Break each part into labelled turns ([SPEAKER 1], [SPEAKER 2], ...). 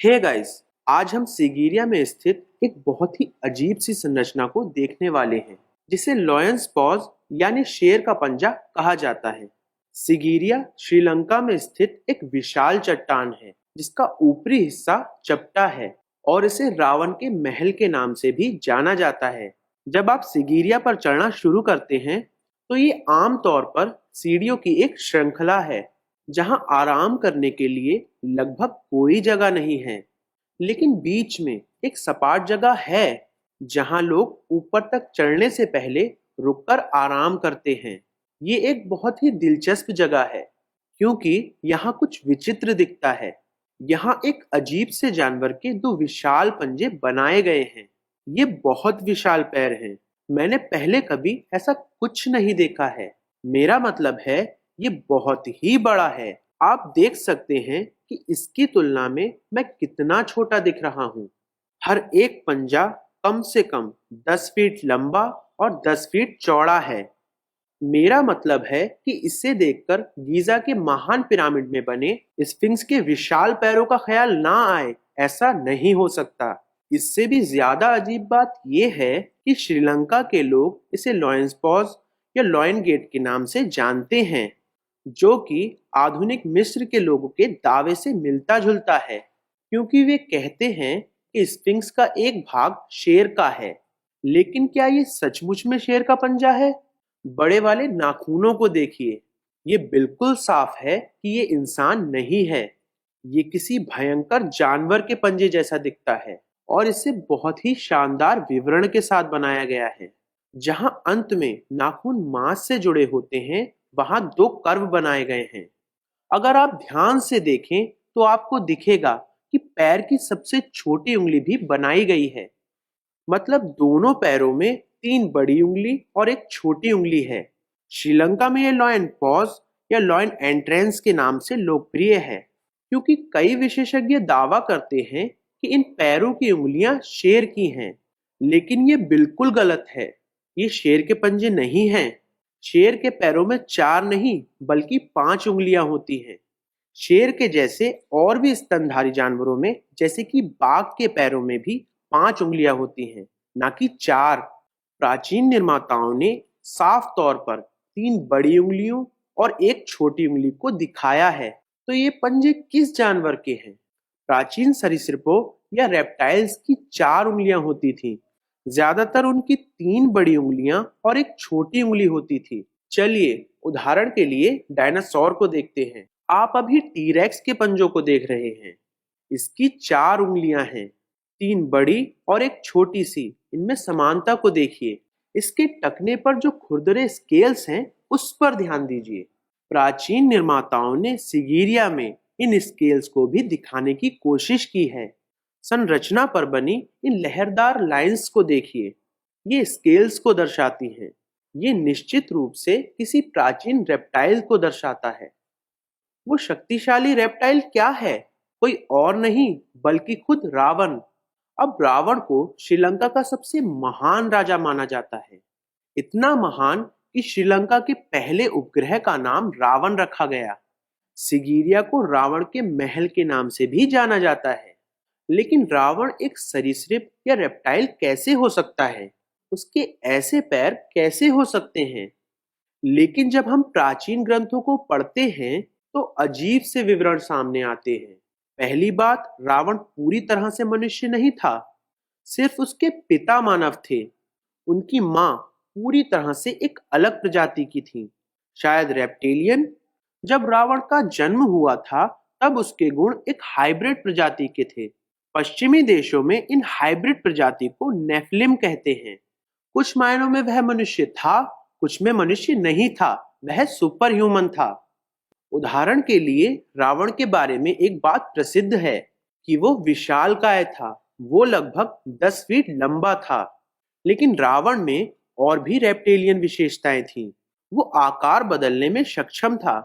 [SPEAKER 1] Hey guys, आज हम सिगीरिया में स्थित एक बहुत ही अजीब सी संरचना को देखने वाले हैं जिसे लॉयंस पॉज यानी शेर का पंजा कहा जाता है। सिगीरिया श्रीलंका में स्थित एक विशाल चट्टान है जिसका ऊपरी हिस्सा चपटा है और इसे रावण के महल के नाम से भी जाना जाता है। जब आप सिगीरिया पर चढ़ना शुरू करते हैं तो ये आम तौर पर सीढ़ियों की एक श्रृंखला है जहां आराम करने के लिए लगभग कोई जगह नहीं है, लेकिन बीच में एक सपाट जगह है जहां लोग ऊपर तक चढ़ने से पहले रुककर आराम करते हैं। ये एक बहुत ही दिलचस्प जगह है क्योंकि यहाँ कुछ विचित्र दिखता है। यहाँ एक अजीब से जानवर के दो विशाल पंजे बनाए गए हैं। ये बहुत विशाल पैर हैं। मैंने पहले कभी ऐसा कुछ नहीं देखा है। मेरा मतलब है ये बहुत ही बड़ा है। आप देख सकते हैं कि इसकी तुलना में मैं कितना छोटा दिख रहा हूँ। हर एक पंजा कम से कम 10 फीट लंबा और 10 फीट चौड़ा है। मेरा मतलब है कि इसे देखकर गीजा के महान पिरामिड में बने स्फिंक्स के विशाल पैरों का ख्याल ना आए, ऐसा नहीं हो सकता। इससे भी ज्यादा अजीब बात यह है कि श्रीलंका के लोग इसे लॉयंस पॉज या लॉयन गेट के नाम से जानते हैं, जो कि आधुनिक मिस्र के लोगों के दावे से मिलता जुलता है क्योंकि वे कहते हैं कि स्फिंक्स का एक भाग शेर का है। लेकिन क्या ये सचमुच में शेर का पंजा है? बड़े वाले नाखूनों को देखिए। ये बिल्कुल साफ है कि ये इंसान नहीं है। ये किसी भयंकर जानवर के पंजे जैसा दिखता है और इसे बहुत ही शानदार विवरण के साथ बनाया गया है। जहां अंत में नाखून मांस से जुड़े होते हैं, वहां दो कर्व बनाए गए हैं। अगर आप ध्यान से देखें तो आपको दिखेगा कि पैर की सबसे छोटी उंगली भी बनाई गई है। मतलब दोनों पैरों में 3 बड़ी उंगली और एक छोटी उंगली है। श्रीलंका में यह लॉयन पॉज या लॉयन एंट्रेंस के नाम से लोकप्रिय है क्योंकि कई विशेषज्ञ दावा करते हैं कि इन पैरों की उंगलियां शेर की हैं। लेकिन ये बिल्कुल गलत है। ये शेर के पंजे नहीं हैं। शेर के पैरों में 4 नहीं बल्कि 5 उंगलियां होती हैं। शेर के जैसे और भी स्तनधारी जानवरों में जैसे कि बाघ के पैरों में भी 5 उंगलियां होती हैं, ना कि 4। प्राचीन निर्माताओं ने साफ तौर पर 3 बड़ी उंगलियों और एक छोटी उंगली को दिखाया है। तो ये पंजे किस जानवर के हैं? प्राचीन सरीसृपों या रेप्टाइल्स की 4 उंगलियां होती थीं। ज्यादातर उनकी 3 बड़ी उंगलियां और एक छोटी उंगली होती थी। चलिए उदाहरण के लिए डायनासोर को देखते हैं। आप अभी टीरेक्स के पंजों को देख रहे हैं। इसकी 4 उंगलियां हैं, 3 बड़ी और एक छोटी सी। इनमें समानता को देखिए। इसके टखने पर जो खुरदरे स्केल्स हैं उस पर ध्यान दीजिए। प्राचीन निर्माताओं ने सिगीरिया में इन स्केल्स को भी दिखाने की कोशिश की है। संरचना पर बनी इन लहरदार लाइंस को देखिए। ये स्केल्स को दर्शाती हैं। ये निश्चित रूप से किसी प्राचीन रेप्टाइल को दर्शाता है। वो शक्तिशाली रेप्टाइल क्या है? कोई और नहीं बल्कि खुद रावण। अब रावण को श्रीलंका का सबसे महान राजा माना जाता है। इतना महान कि श्रीलंका के पहले उपग्रह का नाम रावण रखा गया। सिगीरिया को रावण के महल के नाम से भी जाना जाता है। लेकिन रावण एक सरीसृप या रेप्टाइल कैसे हो सकता है? उसके ऐसे पैर कैसे हो सकते हैं? लेकिन जब हम प्राचीन ग्रंथों को पढ़ते हैं तो अजीब से विवरण सामने आते हैं। पहली बात, रावण पूरी तरह से मनुष्य नहीं था। सिर्फ उसके पिता मानव थे। उनकी माँ पूरी तरह से एक अलग प्रजाति की थी, शायद रेप्टेलियन। जब रावण का जन्म हुआ था तब उसके गुण एक हाइब्रिड प्रजाति के थे। पश्चिमी देशों में इन हाइब्रिड प्रजाति को नेफिलिम कहते हैं। कुछ मायनों में वह मनुष्य था, कुछ में मनुष्य नहीं था। वह सुपर ह्यूमन था। उदाहरण के लिए रावण के बारे में एक बात प्रसिद्ध है कि वो विशालकाय था। वो लगभग 10 फीट लंबा था। लेकिन रावण में और भी रेप्टेलियन विशेषताएं थीं। वो आकार बदलने में सक्षम था।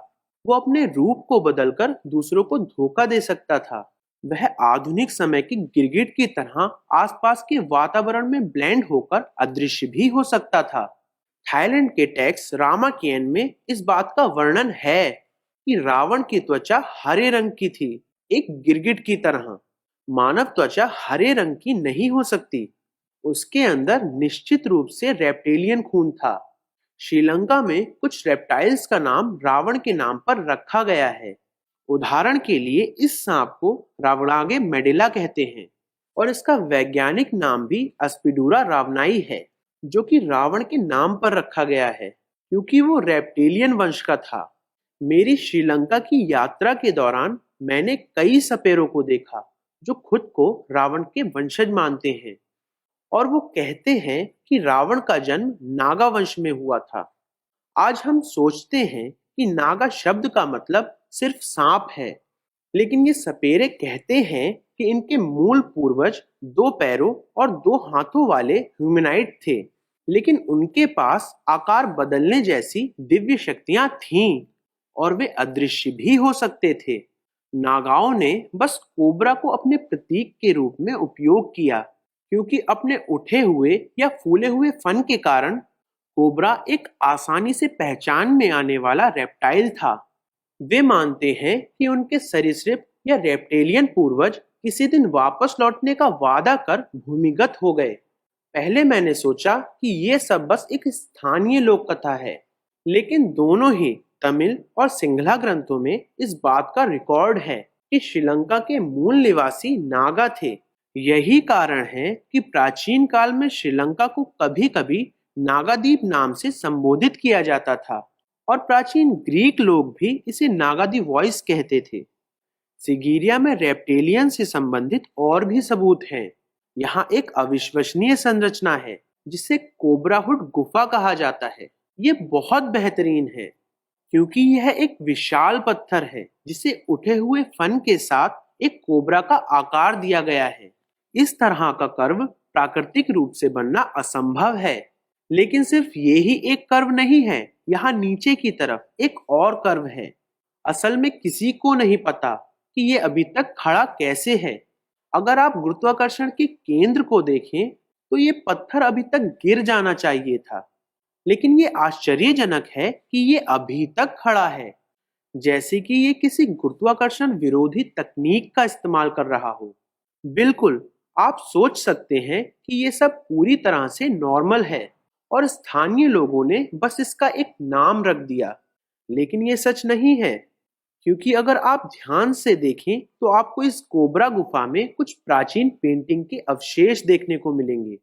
[SPEAKER 1] वो अपने रूप को बदलकर दूसरों को धोखा दे सकता था। वह आधुनिक समय की गिरगिट की तरह आसपास के वातावरण में ब्लेंड होकर अदृश्य भी हो सकता था। थाईलैंड के टेक्स्ट रामाकियन में इस बात का वर्णन है कि रावण की त्वचा हरे रंग की थी, एक गिरगिट की तरह। मानव त्वचा हरे रंग की नहीं हो सकती। उसके अंदर निश्चित रूप से रेप्टेलियन खून था। श्रीलंका में कुछ रेप्टाइल्स का नाम रावण के नाम पर रखा गया है। उदाहरण के लिए इस सांप को रावणागे मेडिला कहते हैं और इसका वैज्ञानिक नाम भी अस्पिडुरा रावनाई है, जो कि रावण के नाम पर रखा गया है क्योंकि वो रेप्टेलियन वंश का था। मेरी श्रीलंका की यात्रा के दौरान मैंने कई सपेरों को देखा जो खुद को रावण के वंशज मानते हैं और वो कहते हैं कि रावण का जन्म नागा वंश में हुआ था। आज हम सोचते हैं कि नागा शब्द का मतलब सिर्फ सांप है, लेकिन ये सपेरे कहते हैं कि इनके मूल पूर्वज 2 पैरों और 2 हाथों वाले ह्यूमनाइड थे, लेकिन उनके पास आकार बदलने जैसी दिव्य शक्तियां थीं और वे अदृश्य भी हो सकते थे। नागाओं ने बस कोबरा को अपने प्रतीक के रूप में उपयोग किया क्योंकि अपने उठे हुए या फूले हुए फन के कारण कोबरा एक आसानी से पहचान में आने वाला रेप्टाइल था। वे मानते हैं कि उनके सरीसृप या रेप्टेलियन पूर्वज किसी दिन वापस लौटने का वादा कर भूमिगत हो गए। पहले मैंने सोचा कि ये सब बस एक स्थानीय लोक कथा है, लेकिन दोनों ही तमिल और सिंहला ग्रंथों में इस बात का रिकॉर्ड है कि श्रीलंका के मूल निवासी नागा थे। यही कारण है कि प्राचीन काल में श्रीलंका को कभी-कभी नागाद्वीप नाम से संबोधित किया जाता था और प्राचीन ग्रीक लोग भी इसे नागादी वॉइस कहते थे। सिगीरिया में रेप्टेलियन से संबंधित और भी सबूत हैं। यहाँ एक अविश्वसनीय संरचना है जिसे कोबराहुड गुफा कहा जाता है। ये बहुत बेहतरीन है क्योंकि यह एक विशाल पत्थर है जिसे उठे हुए फन के साथ एक कोबरा का आकार दिया गया है। इस तरह का कर्व प्राकृतिक रूप से बनना असंभव है, लेकिन सिर्फ ये ही एक कर्व नहीं है। यहाँ नीचे की तरफ एक और कर्व है। असल में किसी को नहीं पता कि ये अभी तक खड़ा कैसे है। अगर आप गुरुत्वाकर्षण के केंद्र को देखें तो ये पत्थर अभी तक गिर जाना चाहिए था, लेकिन ये आश्चर्यजनक है कि ये अभी तक खड़ा है, जैसे कि ये किसी गुरुत्वाकर्षण विरोधी तकनीक का इस्तेमाल कर रहा हो। बिल्कुल, आप सोच सकते हैं कि ये सब पूरी तरह से नॉर्मल है और स्थानीय लोगों ने बस इसका एक नाम रख दिया, लेकिन ये सच नहीं है क्योंकि अगर आप ध्यान से देखें तो आपको इस कोबरा गुफा में कुछ प्राचीन पेंटिंग के अवशेष देखने को मिलेंगे।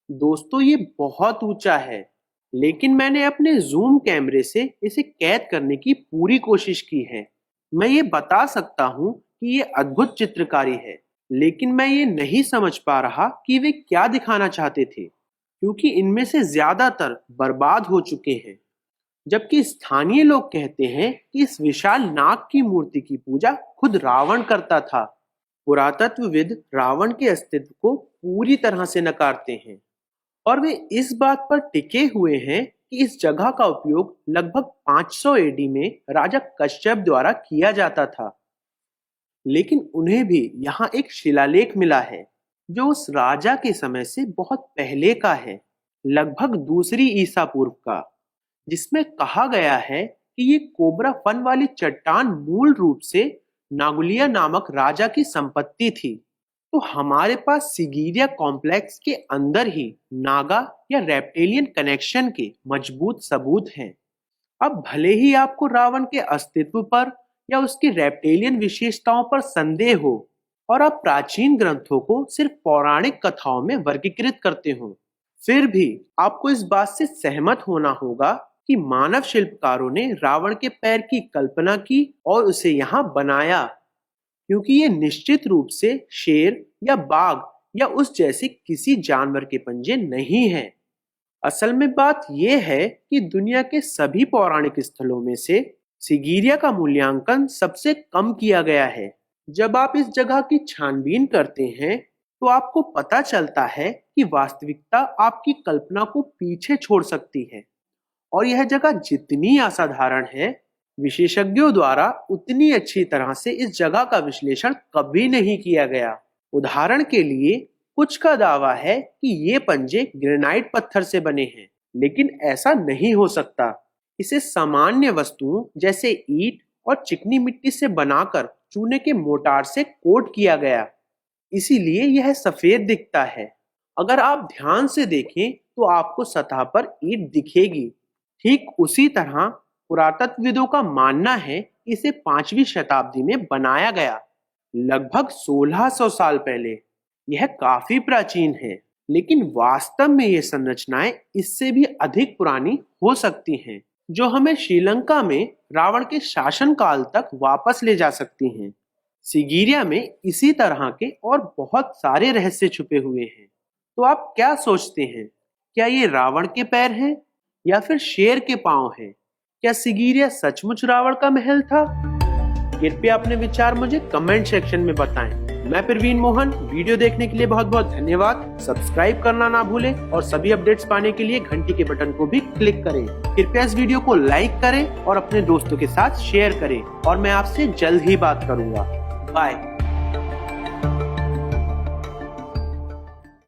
[SPEAKER 1] दोस्तों, ये बहुत ऊंचा है, लेकिन मैंने अपने जूम कैमरे से इसे कैद करने की पूरी कोशिश की है। मैं ये बता सकता हूँ कि ये अद्भुत चित्रकारी है, लेकिन मैं ये नहीं समझ पा रहा कि वे क्या दिखाना चाहते थे क्योंकि इनमें से ज्यादातर बर्बाद हो चुके हैं। जबकि स्थानीय लोग कहते हैं कि इस विशाल नाग की मूर्ति की पूजा खुद रावण करता था। पुरातत्वविद रावण के अस्तित्व को पूरी तरह से नकारते हैं और वे इस बात पर टिके हुए हैं कि इस जगह का उपयोग लगभग 500 एडी में राजा कश्यप द्वारा किया जाता था। लेकिन उन्हें भी यहाँ एक शिलालेख मिला है जो उस राजा के समय से बहुत पहले का है, लगभग दूसरी ईसा पूर्व का, जिसमें कहा गया है कि ये कोबरा फन वाली चट्टान मूल रूप से नागुलिया नामक राजा की संपत्ति थी। तो हमारे पास सिगीरिया कॉम्प्लेक्स के अंदर ही नागा या रेप्टेलियन कनेक्शन के मजबूत सबूत हैं। अब भले ही आपको रावण के अस्तित्व पर या उसकी रेप्टेलियन विशेषताओं पर संदेह हो और आप प्राचीन ग्रंथों को सिर्फ पौराणिक कथाओं में वर्गीकृत करते हो, फिर भी आपको इस बात से सहमत होना होगा कि मानव शिल्पकारों ने रावण के पैर की कल्पना की और उसे यहाँ बनाया, क्योंकि ये निश्चित रूप से शेर या बाघ या उस जैसे किसी जानवर के पंजे नहीं हैं। असल में बात यह है कि दुनिया के सभी पौराणिक स्थलों में से सिगीरिया का मूल्यांकन सबसे कम किया गया है। जब आप इस जगह की छानबीन करते हैं तो आपको पता चलता है कि वास्तविकता आपकी कल्पना को पीछे छोड़ सकती है और यह जगह जितनी असाधारण है, विशेषज्ञों द्वारा उतनी अच्छी तरह से इस जगह का विश्लेषण कभी नहीं किया गया। उदाहरण के लिए कुछ का दावा है कि ये पंजे ग्रेनाइट पत्थर से बने हैं, लेकिन ऐसा नहीं हो सकता। इसे सामान्य वस्तुओं जैसे ईंट और चिकनी मिट्टी से बनाकर चूने के मोर्टार से कोट किया गया। इसीलिए यह सफेद दिखता है। अगर आप ध्यान से देखें तो आपको सतह पर ईंट दिखेगी। ठीक उसी तरह पुरातत्वविदों का मानना है कि इसे 5वीं शताब्दी में बनाया गया, लगभग 1600 साल पहले। यह काफी प्राचीन है, लेकिन वास्तव में ये संरचनाएं इससे भी अधिक पुरानी हो सकती हैं, जो हमें श्रीलंका में रावण के शासन काल तक वापस ले जा सकती हैं। सिगिरिया में इसी तरह के और बहुत सारे रहस्य छुपे हुए हैं। तो आप क्या सोचते हैं? क्या ये रावण के पैर हैं या फिर शेर के पांव हैं? क्या सिगिरिया सचमुच रावण का महल था? कृपया अपने विचार मुझे कमेंट सेक्शन में बताएं। मैं प्रवीण मोहन, वीडियो देखने के लिए बहुत बहुत धन्यवाद। सब्सक्राइब करना ना भूलें और सभी अपडेट्स पाने के लिए घंटी के बटन को भी क्लिक करें। कृपया इस वीडियो को लाइक करें और अपने दोस्तों के साथ शेयर करें और मैं आपसे जल्द ही बात करूंगा। बाय।